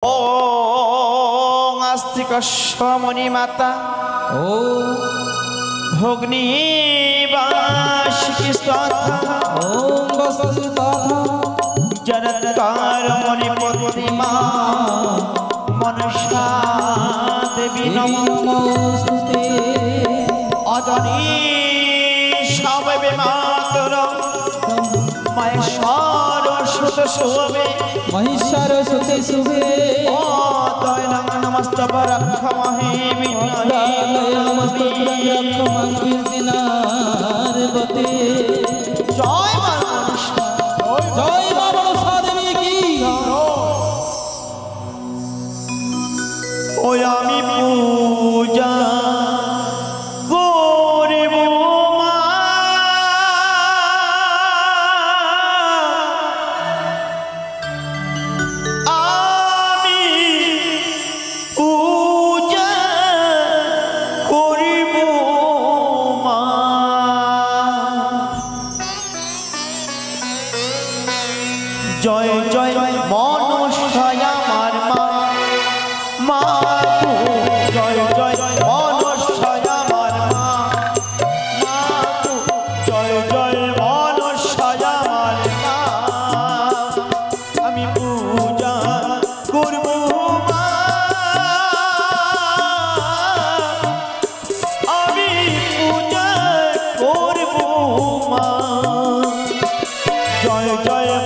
ओम आस्तिक मणि माता ओम भग्नी ओम जनकार मणिपति मनसा देवी नमोस्तुते अजनी सबे मातर महेश्वर सुत शुभे महिषार सुते शुभे नमस्त रक्ष महे नमस्त कीर्तिनारवते जय जय मां मनसा देवी की ओय आमी पूजा जय जय मनसाय आमार मा जय जय मनसाय आमार मा जय जय मनसाय आमार मा आमी पूजा करब मा आमी पूजा करब मा जय जय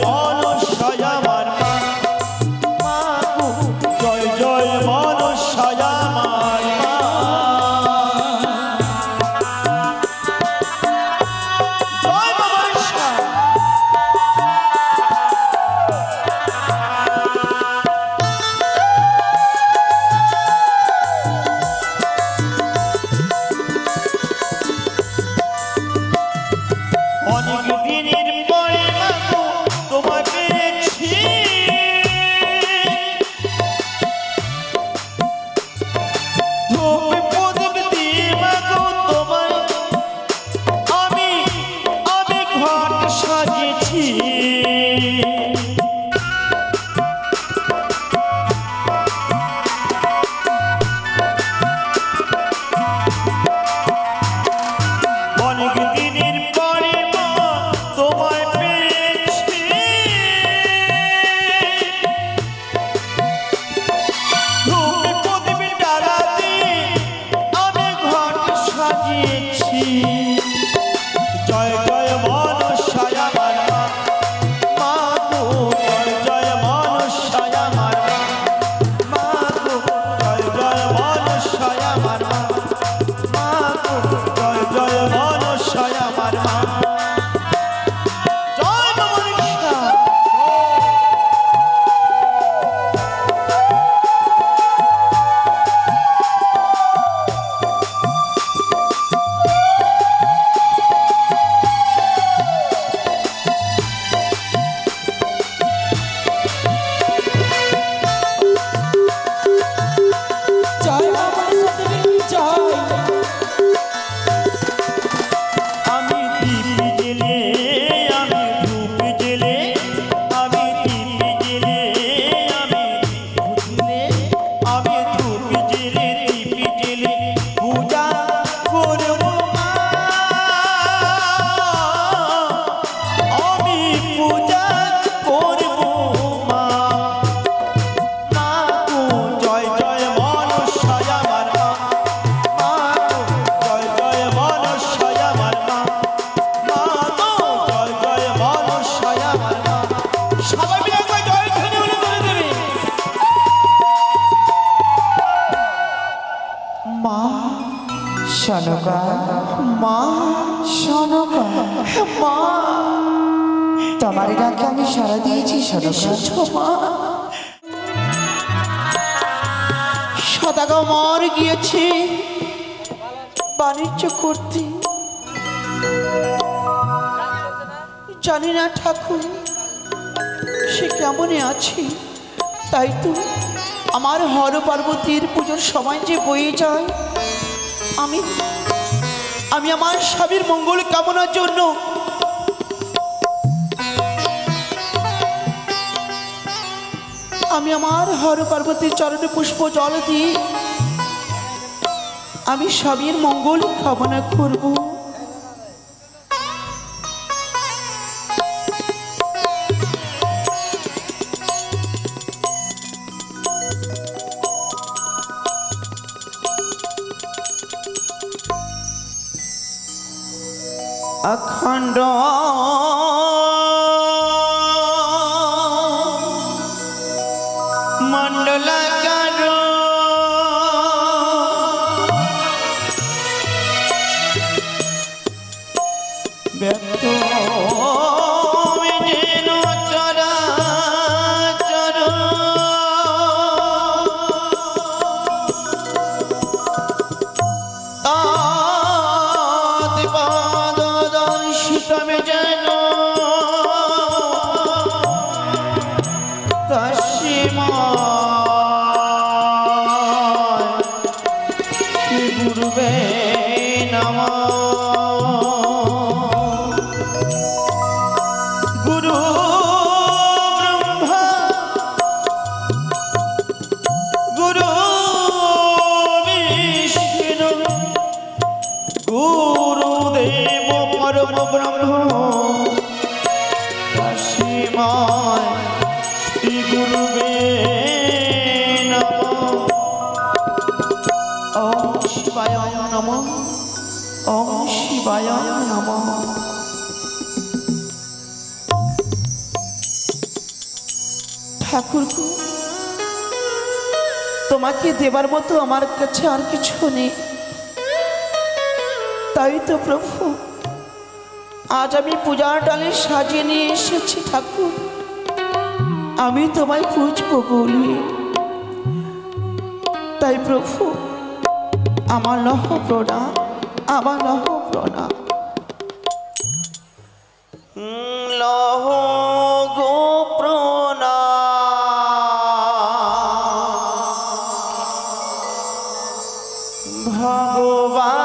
तुम्हारे डाके आमी सारा दिएছি सदागो मार गिয়েছে বাণিজ্য করতে জানি না ঠাকুর সে কেমনে আছে তাই তো আমার হর পার্বতীর পূজার সময় যে বয়ে যায় আমি আমার স্বামীর মঙ্গল কামনার জন্য আমি আমার হর পার্বতীর চরণে পুষ্প জল দিই আমি সবের মঙ্গল কামনা করব। अखंड मंडलाकार व्यक्त ঠাকুর তোমাকে দেবার মতো আমার কাছে আর কিছু নেই, তাই তো প্রভু আজ আমি পূজার ডালে সাজিয়ে নিয়ে এসেছি। ঠাকুর আমি তোমায় পুজবো বলি, তাই প্রভু আমার লহ প্রণাম, আমার লহ প্রণাম। লহ গো প্রণাম ভগবান,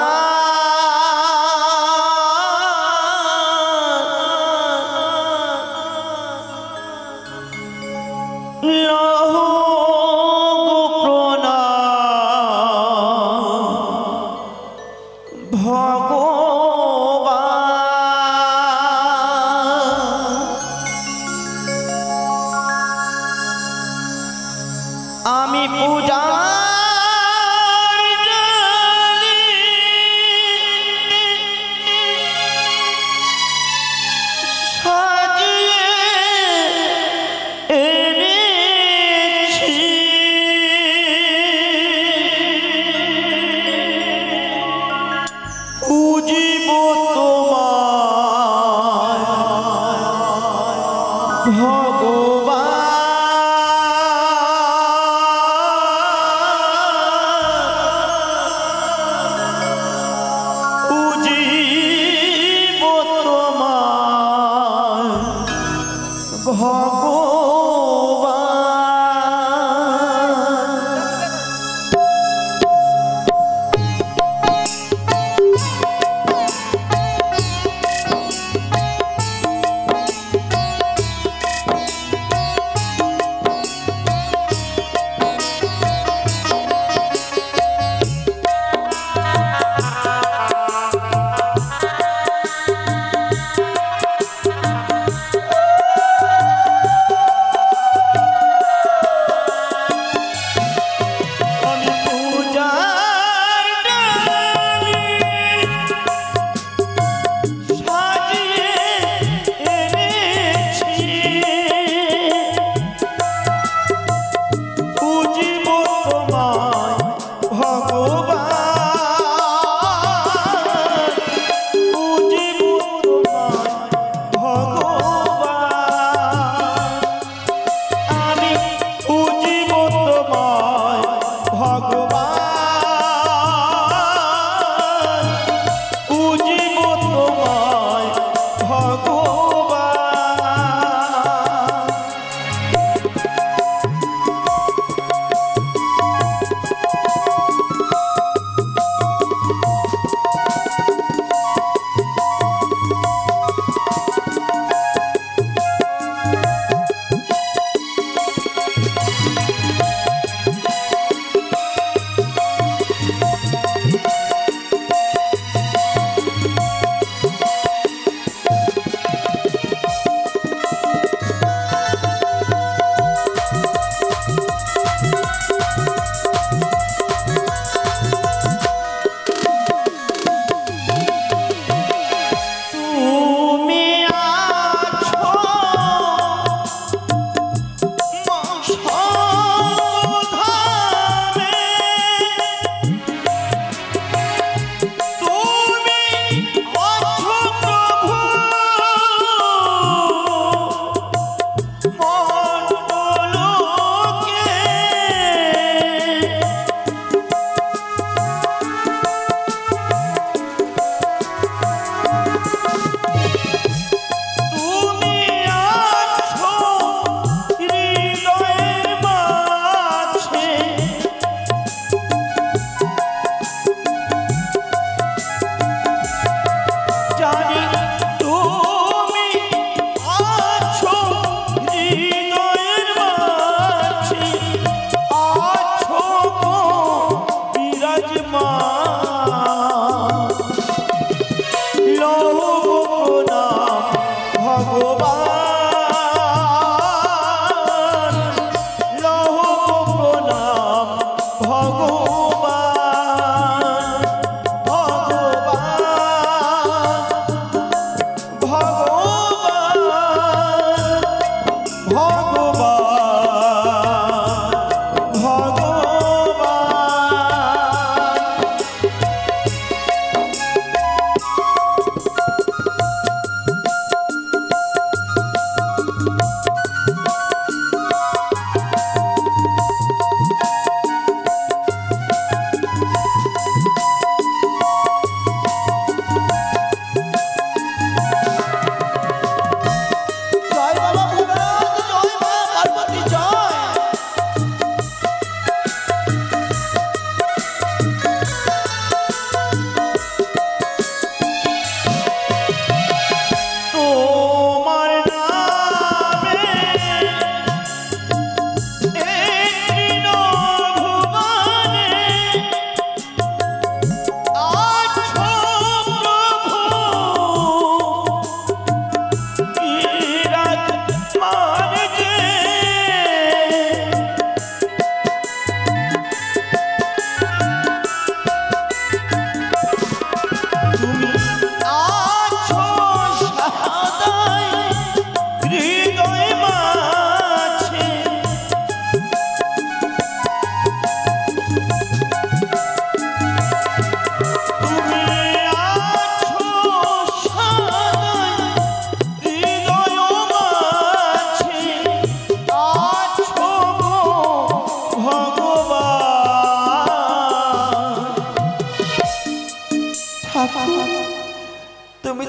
লহ গো প্রণাম ভগবান। আমি পূজা ভগবান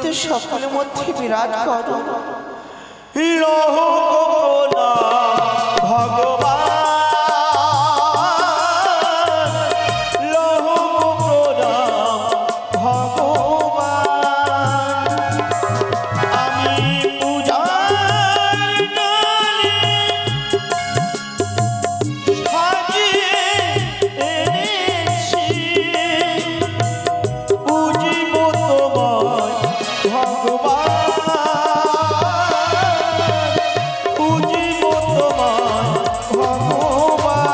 তো সকলের মধ্যে বিরাট করো। লহ গোপনা ভগবান, লহ গোপনা ভগবান, আমি পূজার ডালে সাজিয়ে এনেছি, বুঝিব তোমায় ভগবান, বুঝিব তোমায় ভগবান,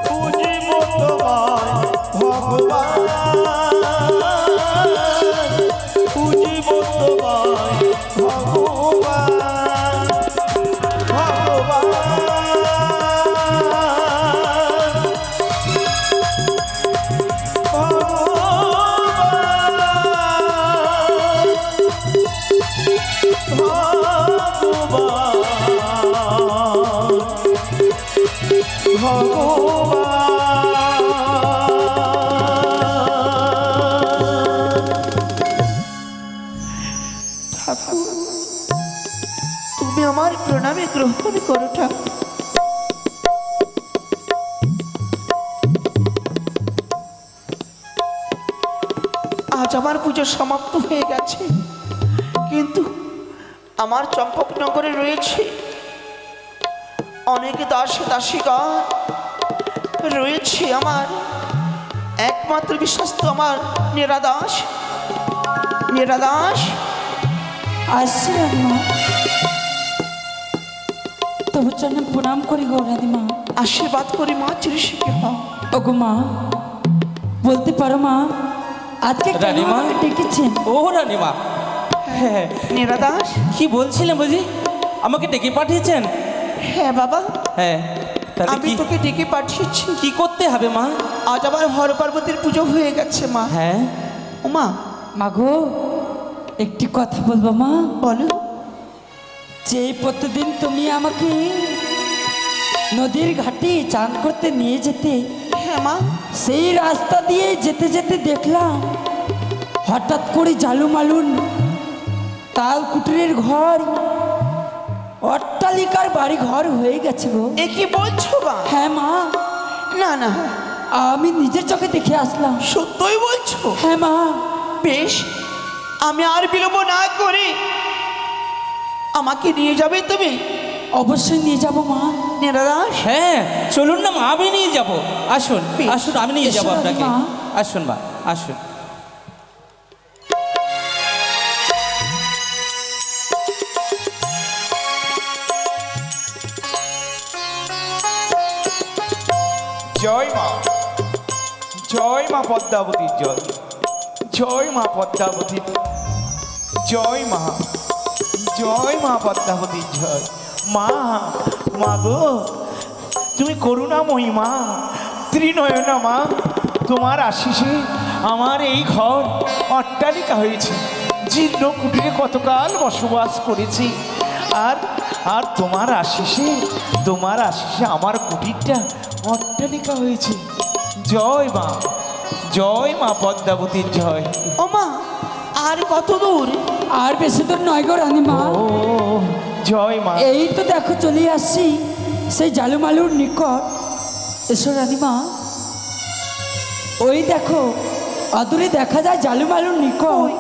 বুঝিব তোমায় ভগবান, বুঝিব তোমায় ভগবান, ভগবান, ঠাকুর, তুমি আমার প্রণামে গ্রহণ করো ঠাকুর। আজ আমার পুজো সমাপ্ত হয়ে গেছে, কিন্তু আমার চম্পকনগরে রয়েছে অনেক দাসী দাসীগণ, রয়েছে আমার একমাত্র বিশ্বস্ত আমার নিরাদাস। নিরাদাস, আসছি রানীমা, তবু চরণে প্রণাম করি গো রানীমা। আশীর্বাদ করি মা, চিরসুখী হও। ওগো মা, বলতে পারো মা আজকে কেন রানীমা? আমাকে ডেকেছেন? ও রানীমা, হ্যাঁ নিরাদাস, কি বলছিলেন বুঝি? আমাকে ডেকে পাঠিয়েছেন? হ্যাঁ বাবা, হ্যাঁ, তাহলে আমি কি তোকে ডেকে পাঠিয়েছি। কি করতে হবে মা? আজ আমার হর পার্বতীর পুজো হয়ে গেছে মা। হ্যাঁ, ও মা, মা গো, একটি কথা বলবো মা। বলো। যে প্রতিদিন তুমি আমাকে নদীর ঘাটে চান করতে নিয়ে যেতে, হ্যাঁ মা, সেই রাস্তা দিয়ে যেতে যেতে দেখলাম হঠাৎ করে জালু মালুন তাল কুটিরের ঘর অট্টালিকার বাড়ি ঘর হয়ে গেছে গো। এ কি বলছো মা? হ্যাঁ মা, না না, আমি নিজের চোখে দেখে আসলাম। সত্যই বলছো? হ্যাঁ মা। বেশ, আমি আর বিলম্ব না করে আমাকে নিয়ে যাবে তুমি? অবশ্যই নিয়ে যাব মা। নিরাদাস, হ্যাঁ, চলুন না মা, আমি নিয়ে যাব। আসুন আসুন, আমি নিয়ে যাব এসো আপনাকে। রানীমা। আসুন মা, আসুন। জয় মা, জয় মা পদ্মাবতীর জয়, জয় মা পদ্মাবতীর জয়, মা জয় মা পদ্মাবতীর জয়। মা, মা গো, তুমি করুণাময়ী মা, ত্রিনয়না মা, তোমার আশিসে আমার এই ঘর অট্টালিকা হয়েছে। জীর্ণ কুটিরে কতকাল বসবাস করেছি, আর আর তোমার আশিসে আমার কুটিরটা অট্টালিকা হয়েছে। জয় মা, জয় মা পদ্মাবতীর জয়। ও মা, আর কত দূর? আর বেশি দূর নয় গো রানীমা। ও জয় মা। এই তো দেখো চলে আসছি সেই জালুমালুর নিকট। এসো রানীমা, ওই দেখো অদূরে দেখা যায় জালুমালুর নিকট।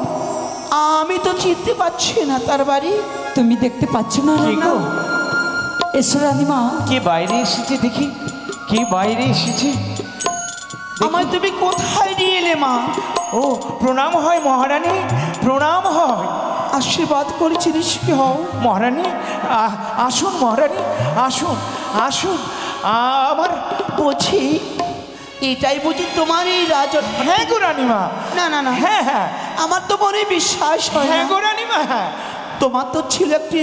আমি তো চিনতে পারছি না তার বাড়ি। তুমি দেখতে পাচ্ছ না কে রানীমা? গো? এসো রানীমা। কে বাইরে এসেছে দেখি, কে বাইরে এসেছে? আমায় তুমি কোথায় নিয়ে এলে মা? ও, প্রণাম হয় মহারানী, প্রণাম হয়। আশীর্বাদ করে চিরসুখী হও। মহারানী, আসুন মহারানী, আসুন আসুন। আমার বলছি, এটাই বুঝি তোমার এই রাজন? হ্যাঁ গো রানীমা। না না না, হ্যাঁ হ্যাঁ, আমার তো মনে বিশ্বাস হয় না। হ্যাঁ গো রানীমা, হ্যাঁ তোমার তো ছিল একটি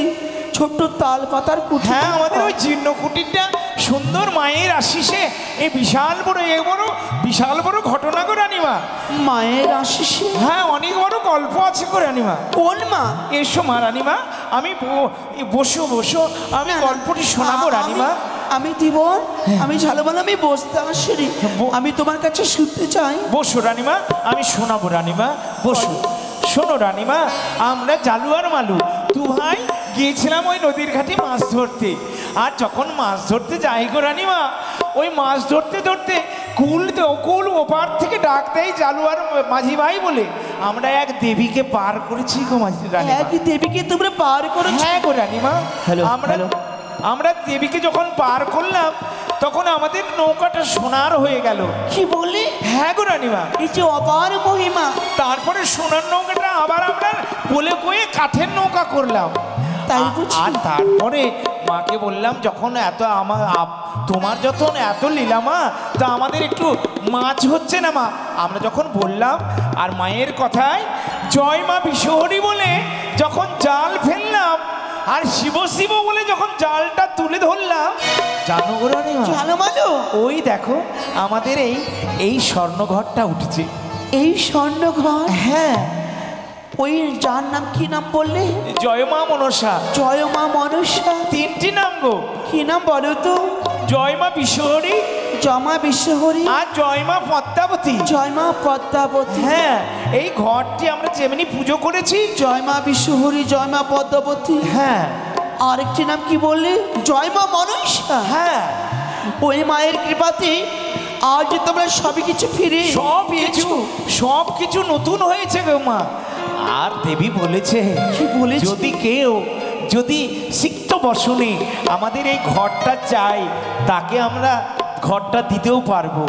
ছোট্ট তাল পাতার কুঠি। হ্যাঁ, আমাদের ওই জীর্ণ কুটিরটা সুন্দর মায়ের আশিসে এই বিশাল বড় ঘটনা গো রানীমা। মায়ের আশিসে? হ্যাঁ, অনেক বড় গল্প আছে গো রানীমা। কোন মা? এসো মা রানীমা, আমি বসো বসো, আমি না, না, গল্পটি শোনাবো রানীমা। আমি জীবন আমি ঝালমাল আমি বসতে আসিনি, আমি তোমার কাছে শুনতে চাই। বসো রানীমা, আমি শোনাবো রানীমা, বসো। শোনো রানীমা, আমরা জালু আর মালু দু ভাই গিয়েছিলাম ওই নদীর ঘাটে মাছ ধরতে। আর যখন মাছ ধরতে যাই গো রানীমা, ওই মাছ ধরতে ধরতে কুল ওপার থেকে ডাক দেয় জালু আর মাঝি ভাই বলে। আমরা এক দেবীকে পার করেছি গো মাঝি রানীমা। এক দেবীকে তোমরা পার করেছো? হ্যাঁ গো রানীমা, হ্যালো, আমরা হ্যালো। আমরা দেবীকে যখন পার করলাম তখন আমাদের নৌকাটা সোনার হয়ে গেল। কি বললি? হ্যাঁ গো রানীমা। এই যে অপার মহিমা। তারপরে সোনার নৌকাটা আবার আমরা বলে কয়ে কাঠের নৌকা করলাম। তাই বুঝি? আর তারপরে মাকে বললাম, যখন এত তোমার যখন এত লীলা মা, তা আমাদের একটু মাছ হচ্ছে না মা। আমরা যখন বললাম, আর মায়ের কথায় জয় মা বিশ্বহরি বলে যখন জাল ফেললাম, আর শিব শিব বলে যখন জালটা তুলে ধরলাম, জানো গো রানীমা, ঝালমালো ওই দেখো আমাদের এই স্বর্ণঘরটা উঠেছে। এই স্বর্ণঘর? হ্যাঁ, ওই যার নাম কি নাম বললে? জয় মা মনসা। জয় মা মনসা। তিনটি নাম গো। কি নাম বলো তো? জয় মা বিশ্বহরি, জমা বিশ্বহরি আর জয় মা পদ্মাবতী। জয় মা পদ্মাবতী। হ্যাঁ, এই ঘরটি আমরা যেমনি পুজো করেছি। জয় মা বিশ্বহরি, জয় মা পদ্মাবতী। হ্যাঁ আরেকটি নাম কি বললে? জয় মা মনসা। হ্যাঁ, ওই মায়ের কৃপাতে আজ তোমরা সবই কিছু ফিরে সব কিছু নতুন হয়েছে গো মা। আর দেবী বলেছে, কি বলেছে? যদি সিক্ত বসনে আমাদের এই ঘরটা চাই, তাকে আমরা ঘরটা দিতেও পারবো।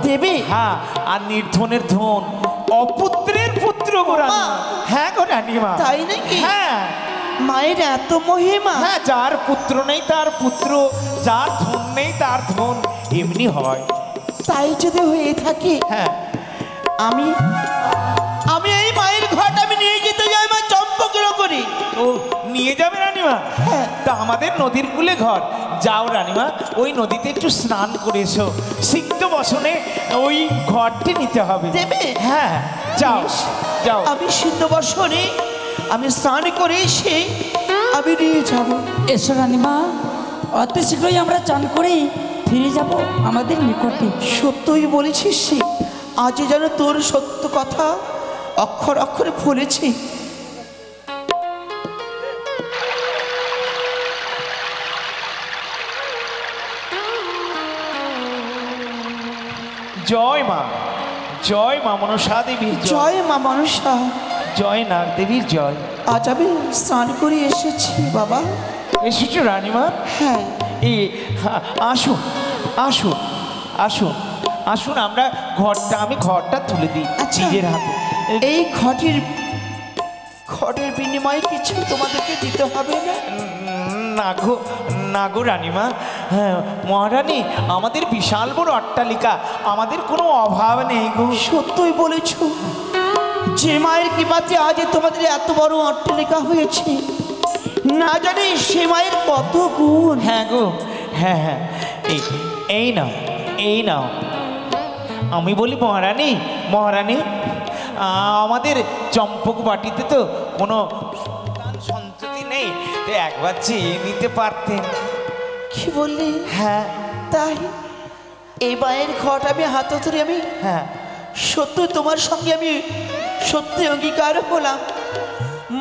দেবে? হ্যাঁ, আর নির্ধনের ধন, অপুত্রের পুত্র গো রানীমা। হ্যাঁ গো রানীমা। তাই নাকি? হ্যাঁ মায়ের এত মহিমা। হ্যাঁ, যার পুত্র নেই তার পুত্র, যার ধন নেই তার ধন, এমনি হয়। তাই যদি হয়ে থাকে, হ্যাঁ, আমি এই মায়ের ঘরটা আমি নিয়ে যেতে যাই মা চম্পকনগরে। ও নিয়ে যাবে রানীমা? হ্যাঁ। তা আমাদের নদীর কূলে ঘর, যাও রানীমা, ওই নদীতে একটু স্নান করে এসো। সিক্ত বসনে ওই ঘরটি নিতে হবে। দেবে? হ্যাঁ, যাও যাও। আমি সিদ্ধ বর্ষণে আমি স্নান করে এসে আমি নিয়ে যাব। এসো রানীমা, অতি শীঘ্রই আমরা চান করে ফিরে যাব আমাদের নিকটে। সত্যই বলেছিস, আজ যেন তোর সত্য কথা অক্ষর অক্ষরে ফলেছি। জয় মা, জয় মা মনসা দেবীর জয়, জয় মা মনসা। জয় নাগ দেবীর জয়। আজ আমি স্নান করে এসেছি বাবা। এসেছো রানীমা? হ্যাঁ। আসুন আসুন আসুন আসুন, আমি ঘরটা তুলে দিই আচ্ছা। নিজের হাতে। এই ঘটের বিনিময়ে কিছু তোমাদেরকে দিতে হবে না? না গো রানীমা। হ্যাঁ মহারানী, আমাদের বিশাল বড় অট্টালিকা, আমাদের কোনো অভাব নেই গো। সত্যই বলেছ, যে মায়ের কৃপাতে আজ তোমাদের এত বড় অট্টালিকা হয়েছে, না জানি সে মায়ের কত গুণ। হ্যাঁ গো, হ্যাঁ হ্যাঁ, এই নাও। আমি বলি মহারানী, আমাদের চম্পক বাটিতে তো কোনো সন্ততি নেই, তো একবার চেয়ে নিতে পারতেন। কি বললি? হ্যাঁ তাই এই মায়ের ঘট আমি হাতে ধরে আমি হ্যাঁ, সত্য তোমার সঙ্গে আমি সত্যি অঙ্গীকার হলাম।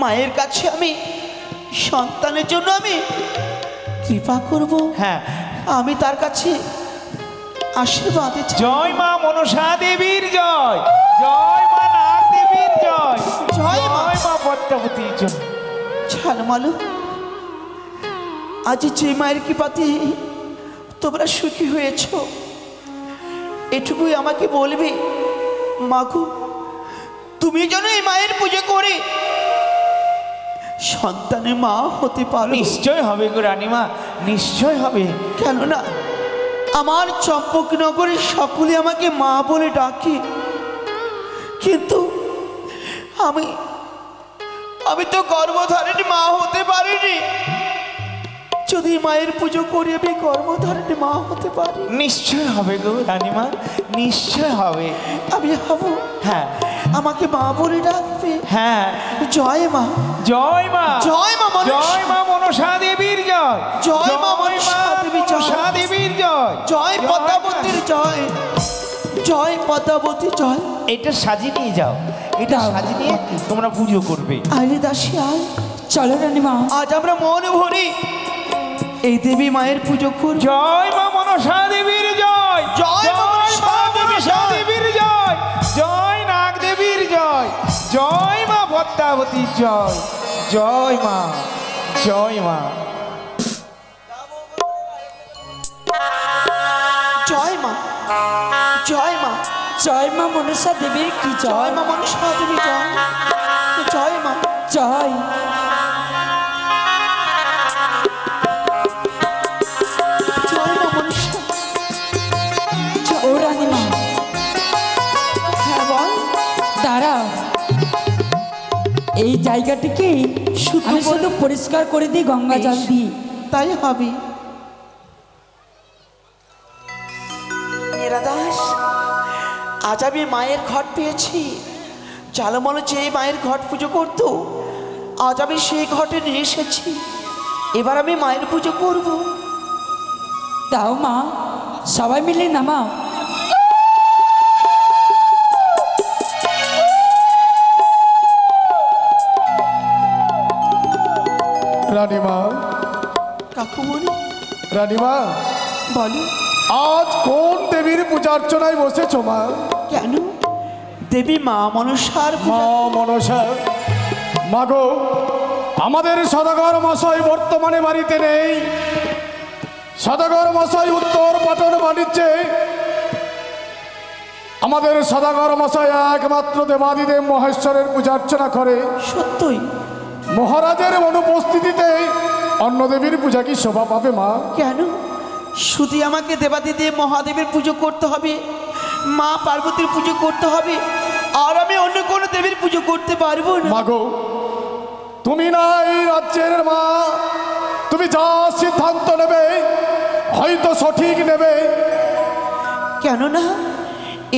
মায়ের কাছে আমি সন্তানের জন্য আমি কৃপা করব। হ্যাঁ, আমি তার কাছে আশীর্বাদ চাই। জয় মা মনসা দেবীর জয়, জয় মা নাগ দেবীর জয়, জয় মা। মা পদ্মাবতীর জয়। ঝালমালু, আজ যে মায়ের কৃপাতে তোমরা সুখী হয়েছ, এটুকুই আমাকে বলবে মাগো, তুমি যেন এই মায়ের পুজো করে সন্তানের মা হতে পারো। নিশ্চয় হবে গো রানীমা, নিশ্চয় হবে। কেননা আমার চম্পকনগরে সকলে আমাকে মা বলে ডাকে, কিন্তু আমি তো গর্ভধারিণী মা হতে পারিনি। যদি মায়ের পুজো করে আমি গর্ভধারণে মা হতে পারি। নিশ্চয় হবে গো রানীমা, নিশ্চয় হবে। আমি হব। হ্যাঁ আমাকে মা বলে ডাকবে। হ্যাঁ। জয় মা, জয় মা, জয় মা জয় মা মনসা দেবীর জয়, জয় মা মনসা দেবী জয়, মনসা দেবীর জয়, জয় পদ্মাবতীর জয়, জয় পদ্মাবতী জয়। এটা সাজিয়ে নিয়ে যাও, এটা সাজিয়ে নিয়ে তোমরা পুজো করবে। আরে দাসী আয়, চলো রানীমা। আজ আমরা মন ভরে এই দেবী মায়ের পুজো করব। জয় মা মনসা দেবীর জয়, জয় মা মনসা দেবীর জয়, জয় নাগ দেবীর জয়, জয় মা পদ্মাবতীর জয়, জয় মা, জয় মা। জয় মা, জয় মা, জয় মা মনসা দেবীর কি জয় জয়। মা মনসা দেবী জয়, জয় মা, জয়। জয় মা মনসা। ও রানীমা, হ্যাঁ বল। দাঁড়াও, এই জায়গাটিকে আমি শুধু পরিষ্কার করে দিই গঙ্গা জল দিয়ে। তাই হবে। মেরা দাস, আজ আমি মায়ের ঘট পেয়েছি। ঝালমল যে মায়ের ঘট পুজো করতো, আজ আমি সেই ঘটে নিয়ে এসেছি। এবার আমি মায়ের পুজো করব। দাও মা, সবাই মিলে নামাও। রানীমা, কাকুমণি রানীমা, বলো। আজ কোন দেবীর পূজা অর্চনায় বসেছো মা? কেন? দেবী মা মনসার মা মনসা। মাগো, আমাদের সদাগর মশাই বর্তমানে বাড়িতে নেই। সদাগর মশাই উত্তর পাটন বাণিজ্যে। আমাদের সদাগর মশাই একমাত্র দেবাদিদেব মহেশ্বরের পূজা অর্চনা করে। সত্যই? মহারাজের অনুপস্থিতিতে অন্য দেবীর পূজা কি শোভা পাবে মা? কেন? শুধু আমাকে দেবাদিদেব মহাদেবের পুজো করতে হবে, মা পার্বতীর পুজো করতে হবে, আর আমি অন্য কোনো দেবীর পুজো করতে পারবো না। মাগো, তুমি না এই রাজ্যের মা, তুমি যা সিদ্ধান্ত নেবে হয়তো সঠিক নেবে। কেননা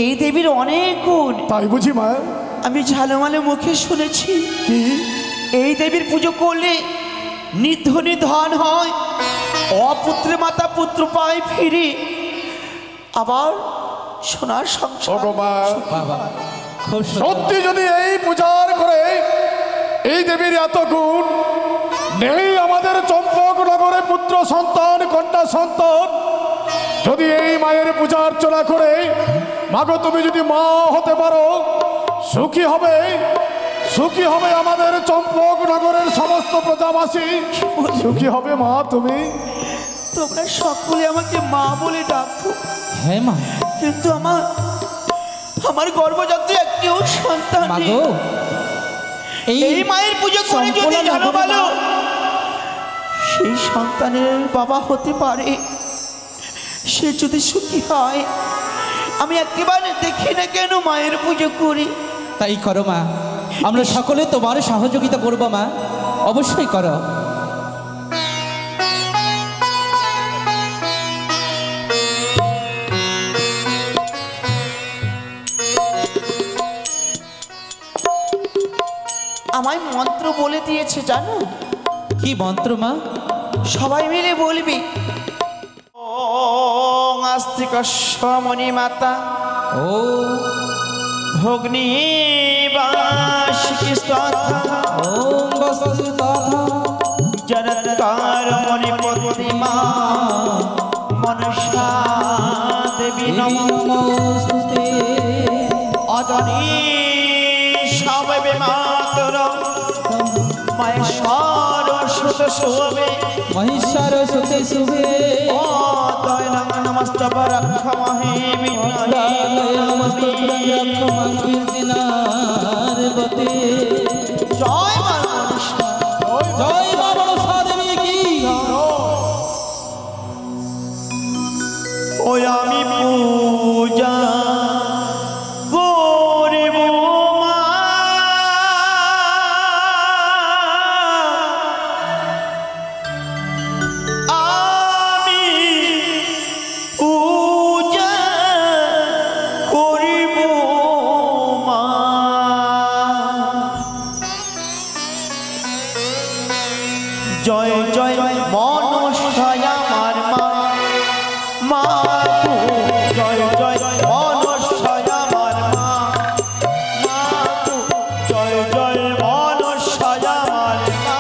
এই দেবীর অনেক গুণ তাই বুঝি মা? আমি ঝালমালে মুখে শুনেছি। কি? এই দেবীর পুজো করলে নিধনে ধন হয়, অপুত্রে মাতা পুত্র পায় ফিরে, আবার সোনার সংসার। ওগো মা, বাবা খুব সত্যি যদি এই পূজার করে এই দেবীর এত গুণ, নেই আমাদের চম্পক নগরে পুত্র সন্তান কন্যা সন্তান, যদি এই মায়ের পূজা অর্চনা করে মাগো তুমি যদি মা হতে পারো, সুখী হবে, সুখী হবে আমাদের চম্পক নগরের সমস্ত প্রজাবাসী, সুখী হবে মা তুমি। তোমরা সকলে আমাকে মা বলে ডাকো, হ্যাঁ মা। কিন্তু আমার গর্ভজাত একটিও সন্তান নেই। মাগো, এই মায়ের পুজো করে যদি জানো ভালো সেই সন্তানের বাবা হতে পারে, সে যদি সুখী হয়, আমি একেবারে দেখি না কেন মায়ের পুজো করি। তাই করো মা, আমরা সকলে তোমার সহযোগিতা করবো মা, অবশ্যই করো। আমায় মন্ত্র বলে দিয়েছে জানো? কি মন্ত্র মা? সবাই মিলে বলবি, ওং আস্তিক মণি মাতা ও ভগ্নি বাসিকি স্তথা ওম বস্তুতথা জনৎকার মণিপতি মা মনসা দেবী নমঃ। নমস্তুতে। অজনী সবে মাতর মহেশ্বর সুত শোভে মহিষার সুতে শুভে ও দয়নং নমস্তব রক্ষমহে কীর্তিনার্বতে। জয় মা মনসা। জয় মা মনসা দেবী কি। ওই আমি পূজা করিব মা, মা গো, জয় জয় মনসায় আমার মা। মা গো, জয় জয় মনসায় আমার মা।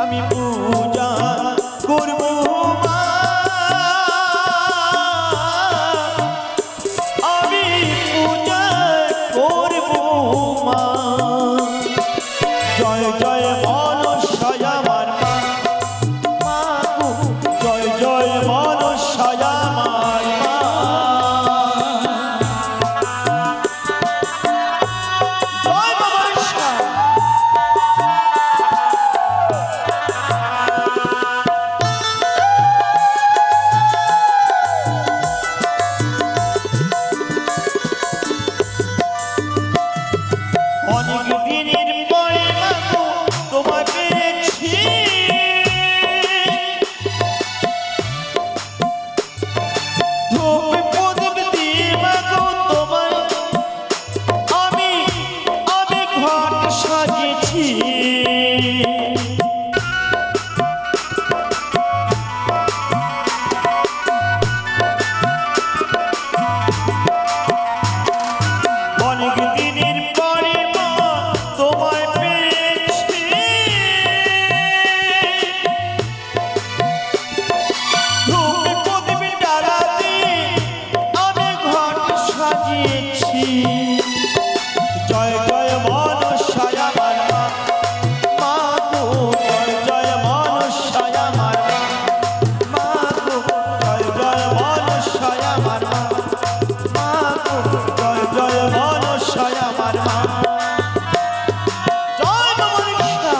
আমি পূজা করব মা, আমি পূজা করব মা। জয় জয় মনসায় আমার মা। মা গো, জয় জয় মনসায় আমার মা। জয় মা মনসা। অনেক দিনের পরে মা গো তোমায় পেয়েছি, ধূপ প্রদীপ দিয়ে মা গো তোমায় আমি ঘট সাজিয়েছি। অনেক দিনের পরে মা তোমায় পেয়েছি, ধূপ প্রদীপ ডালা দিয়ে আমি ঘট সাজিয়েছি। জয় জয় মনসায় আমার মা। মা গো, জয় জয় মনসায় আমার মা। মা গো, জয় জয় মনসায় আমার মা। মা গো, জয় জয় মনসায় আমার মা। জয় মা মনসা।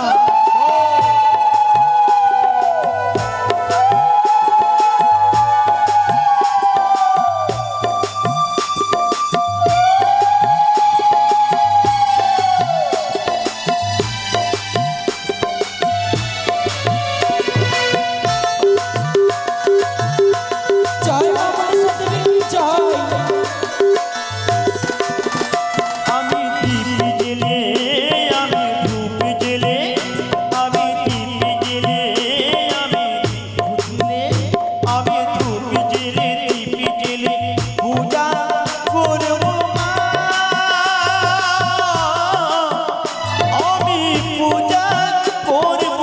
জয় মা মনসা দেবী জয়। আমি দীপ জেলে, আমি ধূপ জেলে, আমি দীপ জেলে, আমি ধূপ জেলে, আমি ধূপ জেলে, দীপ জেলে পূজা করব মা। আমি পূজা করব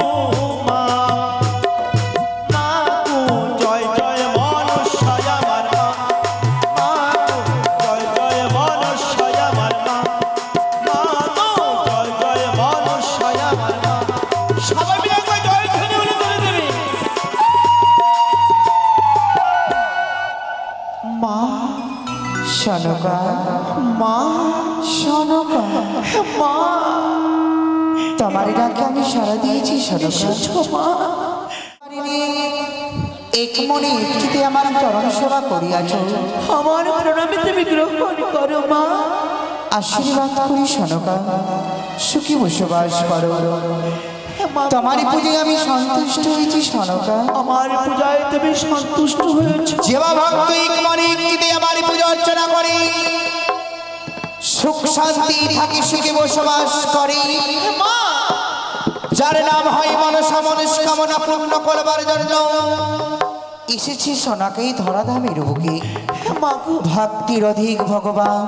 মা। মা গো, জয় জয় মনসায় আমার মা। মা গো, জয় জয় মনসায় আমার মা। মা গো, জয় জয় মনসায় আমার মা। সবাই মিলে একবার জয় ধ্বনি বলে বলে দেবে। মা, সনকা, মা, সনকা, মা, তোমার ডাকে আমি সারা দিয়েছি সনকা। এসেছো মা। এক মনে একটিতে আমার চরণ সেবা করিয়াছ, আমার প্রণামে তুমি গ্রহণ করো মা। আশীর্বাদ করি সনকা, সুখী বসবাস করো। মা, তোমার পুজোয় আমি সন্তুষ্ট হয়েছি সনকা। আমার পূজায় তুমি সন্তুষ্ট হয়েছো। যেবা ভক্ত এক মনে একটিতে আমার পূজা অর্চনা করে, সুখ শান্তি থাকি সুখে বসবাস করে। মা, যার নাম হয় মনসা, মনস্কামনা পূর্ণ করবার জন্য এসেছি সোনাকেই ধরাধামের বুকে। মা গো, ভক্তির অধিক ভগবান,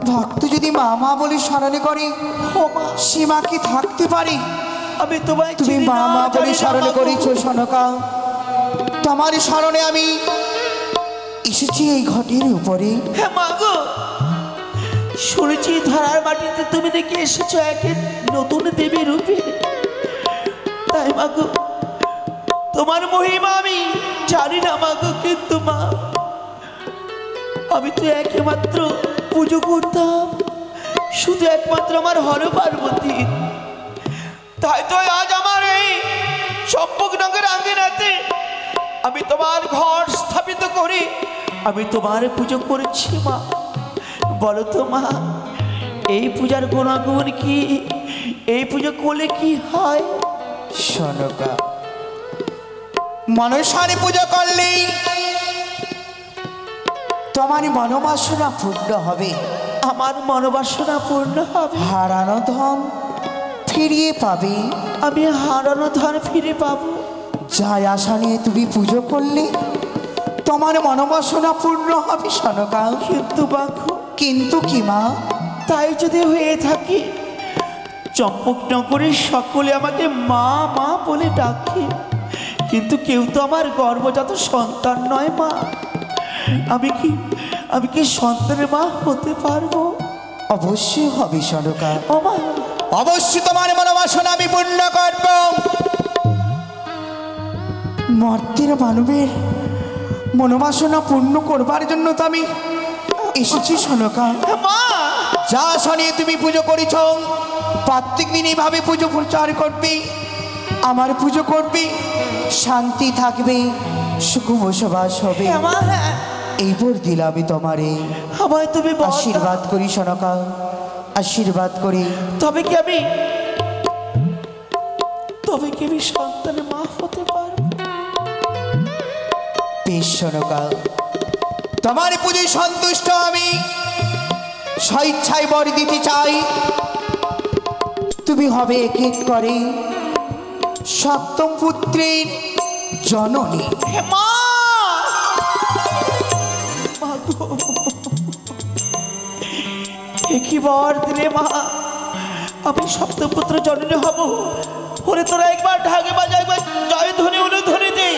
ভক্ত যদি মা মা বলে স্মরণে করে, ও মা, সীমা কি থাকতে পারে? আমি তোমায় তুমি চিনি মা না, মা বলে জানি না, স্মরণে মা গো। করেছ সনকা। তোমার স্মরণে আমি এসেছি এই ঘটের উপরে। হ্যাঁ মা গো, শুনেছি ধরার মাটিতে তুমি নাকি এসেছো এক নতুন দেবী রূপে। তাই মা গো, তোমার মহিমা আমি জানি না মা গো, কিন্তু মা আমি তো একমাত্র পুজো করতাম শুধু একমাত্র আমার হর পার্বতী। তাই তো আজ আমার এই চম্পকনগর আঙ্গিনাতে আমি তোমার ঘর স্থাপিত করি, আমি তোমার পুজো করেছি মা। বলো তো মা, এই পূজার গুণাগুণ কি? এই পুজো করলে কি হয়? সনকা, মনসার পুজো করলে তোমার মনোবাসনা পূর্ণ হবে, আমার মনোবাসনা পূর্ণ হবে, হারানো ধন ফিরিয়ে পাবে। আমি হারানো ধন ফিরে পাবো। যাই আশা নিয়ে তুমি পুজো করলে তোমার মনোবাসনা পূর্ণ হবে সনকা। কিন্তু বাঘু, কিন্তু কি মা? তাই যদি হয়ে থাকে, চম্পকনগরের সকলে আমাকে মা মা বলে ডাকে, কিন্তু কেউ তো আমার গর্ভজাত সন্তান নয় মা। আমি কি সন্তানের মা হতে পারবো? অবশ্যই হবে সনকা, ও মা, অবশ্যই তোমার মনোবাসনা আমি পূর্ণ করব। মর্তের মানবের মনোবাসনা পূর্ণ করবার জন্য তো আমি এসেছি সনকা। মা, যা শনি তুমি পুজো করেছ, প্রত্যেক দিন এইভাবে পুজো প্রচার করবে, আমার পুজো করবে, শান্তি থাকবে, সুখ বসবাস হবে, হ্যাঁ মা, হ্যাঁ। এই বর দিলাম আমি তোমারে। আমায় তুমি বর দাও। আশীর্বাদ করি সনকা, আশীর্বাদ করি। তবে কি আমি সন্তানের মা হতে পারবো? বেশ সনকা, তোমার পুজোয় সন্তুষ্ট আমি, স্বেচ্ছায় বর দিতে চাই। তুমি হবে এক এক করে সপ্তম পুত্রের জননী। হে মা, মা গো, এ কি বর দিলে মা? আমি সপ্তপুত্র জননী হব। ওরে তোরা একবার ঢাকে বাজা, একবার জয় ধ্বনি অনুধ্বনি দে।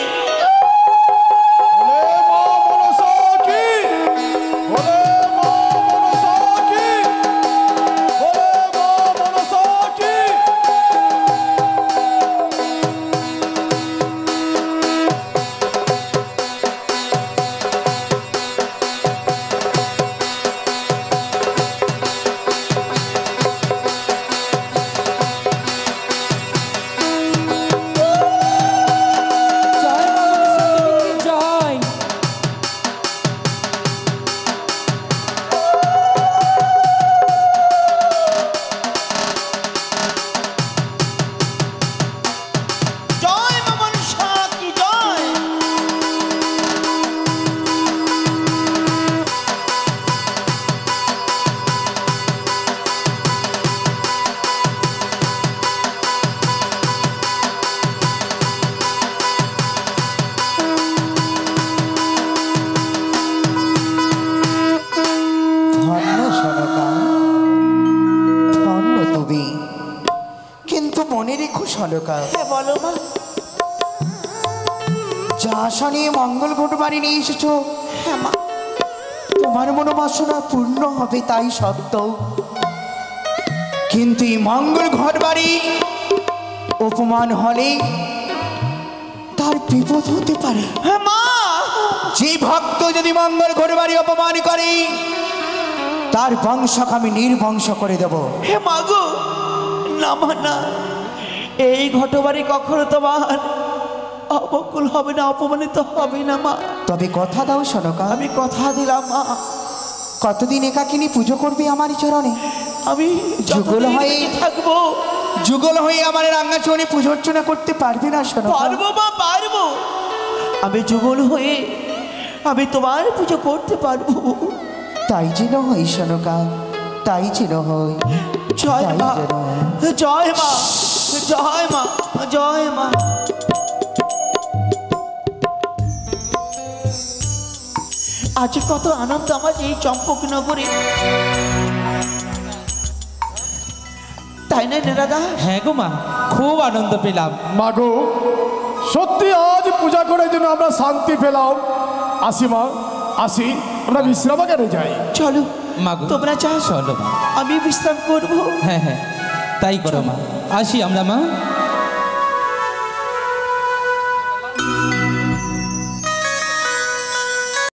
বলো মা, যা আশা নিয়ে মঙ্গল ঘট বাড়ি নিয়ে এসেছো, হ্যাঁ মা, তোমার মনোবাসনা পূর্ণ হবে তাই সত্য, কিন্তু এই মঙ্গল ঘট বাড়ি অপমান হলে তার বিপদ হতে পারে। হ্যাঁ মা, যে ভক্ত যদি মঙ্গল ঘট বাড়ি অপমান করে, তার বংশকে আমি নির্বংশ করে দেব। হে মা গো, না মা না, এই ঘটবাড়ি কখনো তোমার অবকুল হবে না, অপমানিত হবে না মা। তবে কথা দাও সনকা, আমি কথা দিলাম মা। কতদিন একাকিনী পুজো করবে আমার চরণে? আমি যুগল হয়ে থাকবো, যুগল হয়ে আমার রাঙ্গা চরণে পুজো অর্চনা করতে পারবে না সনকা? পারবো মা, পারবো। আমি যুগল হয়ে আমি তোমার পুজো করতে পারবো। তাই যেন হয় সনকা, তাই যেন হয়। জয় মা, জয় মা, জয় মা, জয় মা। আজ কত আনন্দ আমার এই চম্পকনগরে, তাই না নেরাদা? হ্যাঁ গো মা, খুব আনন্দ পেলাম। মাগো, সত্যি আজ পূজা করার জন্য আমরা শান্তি পেলাম। আসি মা, আসি, আমরা বিশ্রামাগারে যাই। চলো মা গো, তোমরা যাও, চলো মা। আমি বিশ্রাম করবো। হ্যাঁ হ্যাঁ, তাই করো মা। আসি আমরা মা।